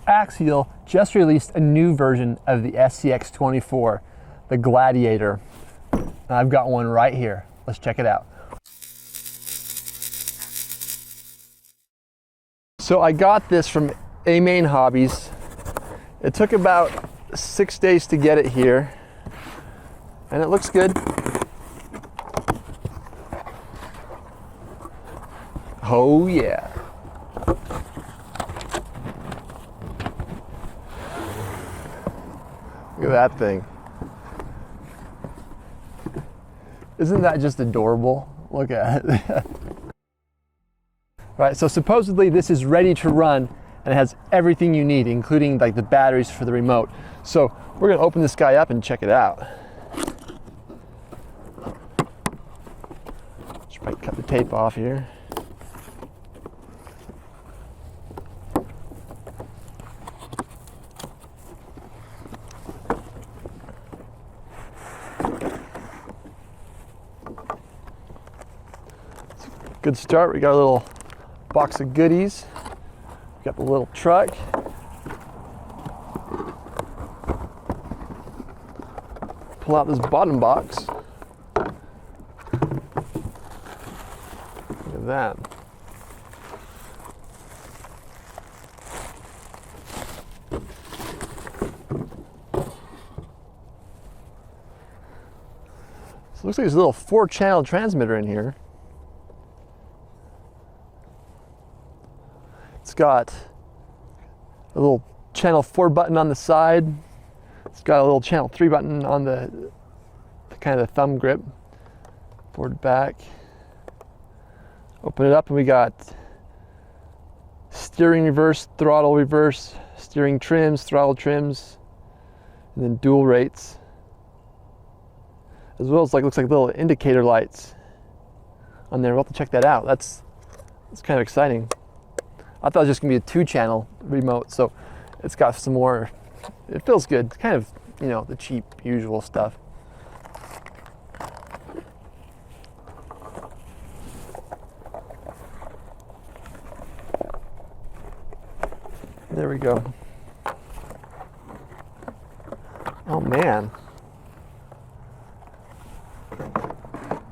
Axial just released a new version of the SCX24, the Gladiator. I've got one right here. Let's check it out. So I got this from A-Main Hobbies. It took about 6 days to get it here, and it looks good. Oh yeah. Look at that thing. Isn't that just adorable? Look at it. Right, so supposedly this is ready to run and it has everything you need, including like the batteries for the remote. So we're gonna open this guy up and check it out. Should probably cut the tape off here. Good start. We got a little box of goodies. We got the little truck. Pull out this bottom box. Look at that. So it looks like there's a little 4-channel transmitter in here. It's got a little channel 4 button on the side. It's got a little channel 3 button on the kind of the thumb grip. Forward back. Open it up and we got steering reverse, throttle reverse, steering trims, throttle trims, and then dual rates. As well as looks like little indicator lights on there. We'll have to check that out. That's kind of exciting. I thought it was just gonna be a 2-channel remote, so it's got some more. It feels good. It's kind of, you know, the cheap, usual stuff. There we go. Oh man,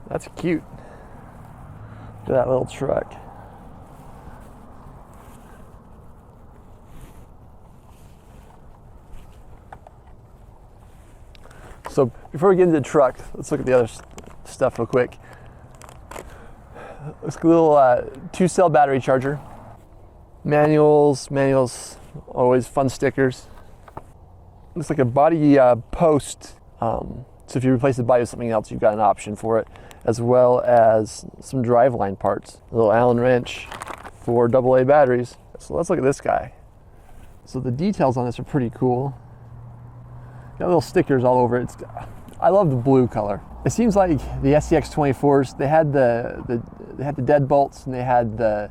that's cute. Look at that little truck. So before we get into the truck, let's look at the other stuff real quick. Looks like a little 2-cell battery charger. Manuals, always fun stickers. Looks like a body post. So if you replace the body with something else, you've got an option for it, as well as some driveline parts. A little Allen wrench for AA batteries. So let's look at this guy. So the details on this are pretty cool. Got little stickers all over it. I love the blue color. It seems like the SCX24s, they had the deadbolts and they had the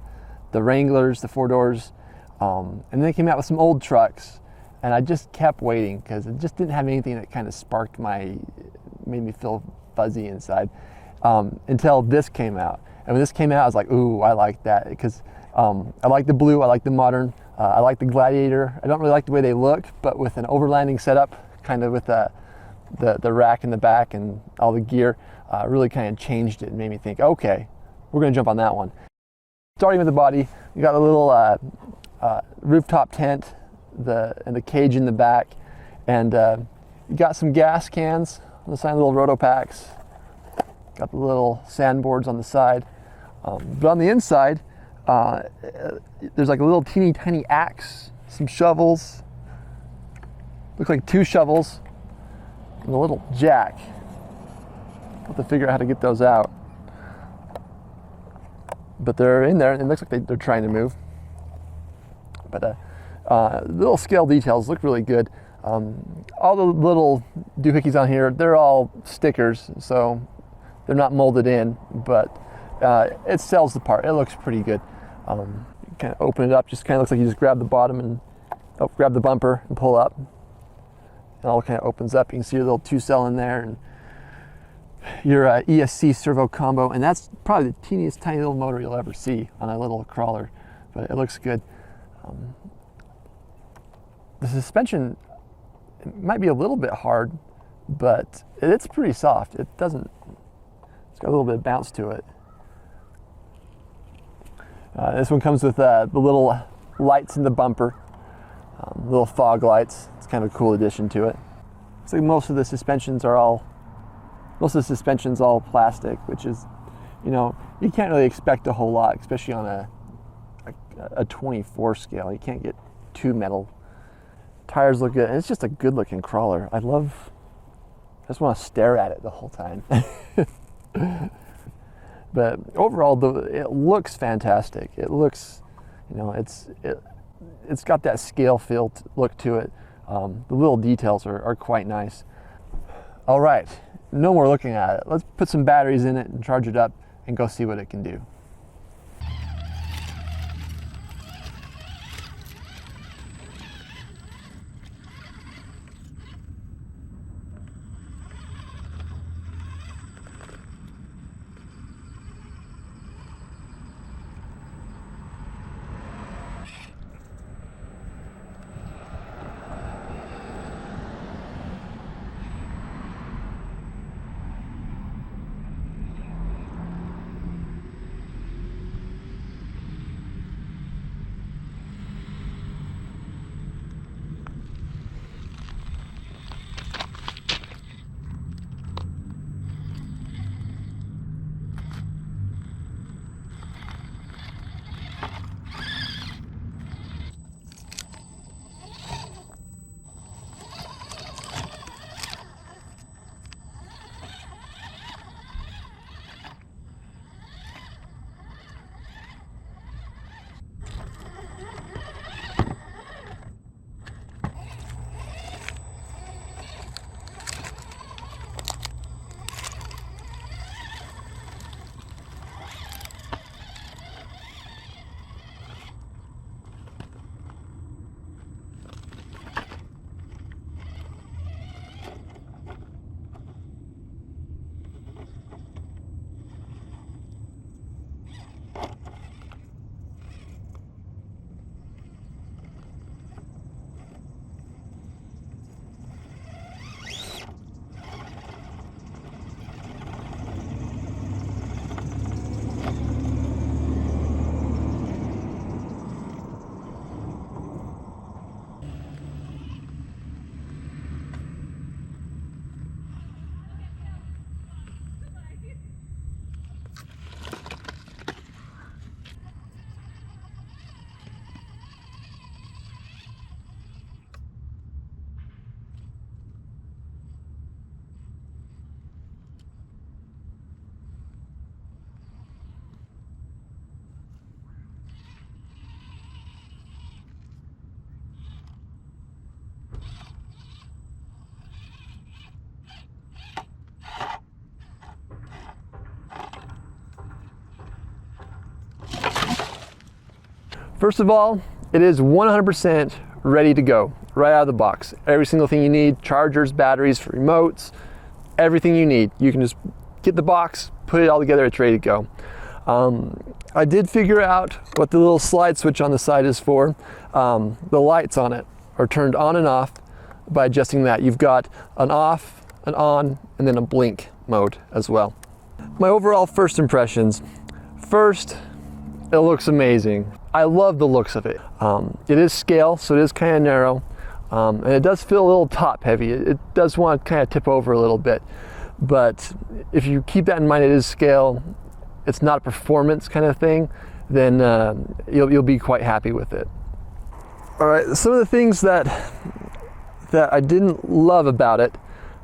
Wranglers, the 4 doors, and then they came out with some old trucks, and I just kept waiting because it just didn't have anything that kind of made me feel fuzzy inside until this came out. And when this came out, I was like, ooh, I like that, because I like the blue, I like the modern, I like the Gladiator. I don't really like the way they look, but with an overlanding setup, kind of with the rack in the back and all the gear, really kind of changed it and made me think, okay, we're gonna jump on that one. Starting with the body, you got a little rooftop tent, and the cage in the back, and you got some gas cans on the side, little roto packs. Got the little sandboards on the side, but on the inside, there's like a little teeny tiny axe, some shovels. Looks like 2 shovels and a little jack. We'll have to figure out how to get those out. But they're in there and it looks like they're trying to move. But little scale details look really good. All the little doohickeys on here, they're all stickers, so they're not molded in, but it sells the part. It looks pretty good. You kind of open it up, just kind of looks like you just grab the bottom and grab the bumper and pull up. It all kind of opens up. You can see your little 2-cell in there and your ESC servo combo, and that's probably the teeniest tiny little motor you'll ever see on a little crawler, but it looks good. The suspension, it might be a little bit hard, but it's pretty soft. It's got a little bit of bounce to it. This one comes with the little lights in the bumper, little fog lights. It's kind of a cool addition to it. It's like most of the suspension's all plastic, which is, you can't really expect a whole lot, especially on a 24 scale. You can't get too metal. Tires look good, and it's just a good looking crawler. I just want to stare at it the whole time. But overall, it looks fantastic. It looks, it's got that scale feel look to it. The little details are quite nice. All right, no more looking at it. Let's put some batteries in it and charge it up and go see what it can do. First of all, it is 100% ready to go, right out of the box. Every single thing you need, chargers, batteries, remotes, everything you need. You can just get the box, put it all together, it's ready to go. I did figure out what the little slide switch on the side is for. The lights on it are turned on and off by adjusting that. You've got an off, an on, and then a blink mode as well. My overall first impressions. First, it looks amazing. I love the looks of it. It is scale, so it is kind of narrow, and it does feel a little top heavy. It does want to kind of tip over a little bit, but if you keep that in mind, it is scale. It's not a performance kind of thing, then you'll be quite happy with it. All right, some of the things that I didn't love about it,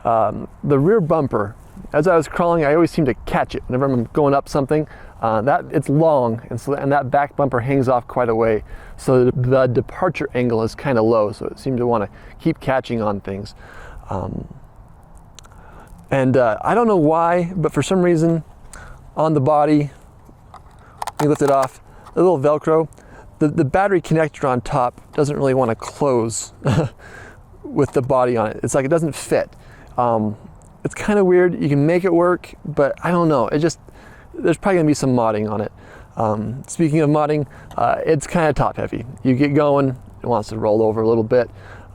the rear bumper. As I was crawling, I always seem to catch it whenever I'm going up something. That it's long, and that back bumper hangs off quite a way, so the departure angle is kind of low, so it seemed to want to keep catching on things. And I don't know why, but for some reason on the body, you lift it off, a little Velcro, the battery connector on top doesn't really want to close with the body on it. It's like it doesn't fit. It's kind of weird. You can make it work, but I don't know. There's probably gonna be some modding on it. Speaking of modding, it's kind of top heavy. You get going, it wants to roll over a little bit.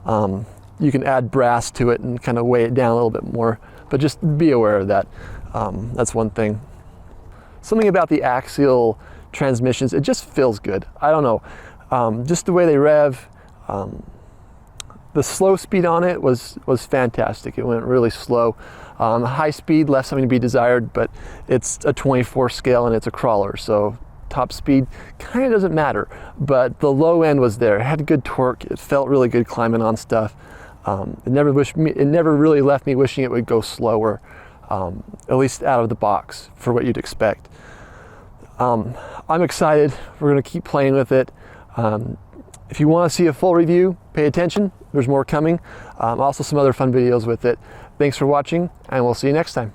You can add brass to it and kind of weigh it down a little bit more, but just be aware of that. That's one thing. Something about the Axial transmissions, it just feels good. I don't know, just the way they rev, the slow speed on it was fantastic. It went really slow. The high speed left something to be desired, but it's a 24 scale and it's a crawler, so top speed kind of doesn't matter. But the low end was there. It had good torque. It felt really good climbing on stuff. It never really left me wishing it would go slower, at least out of the box for what you'd expect. I'm excited. We're going to keep playing with it. If you want to see a full review, pay attention. There's more coming. Also some other fun videos with it. Thanks for watching, and we'll see you next time.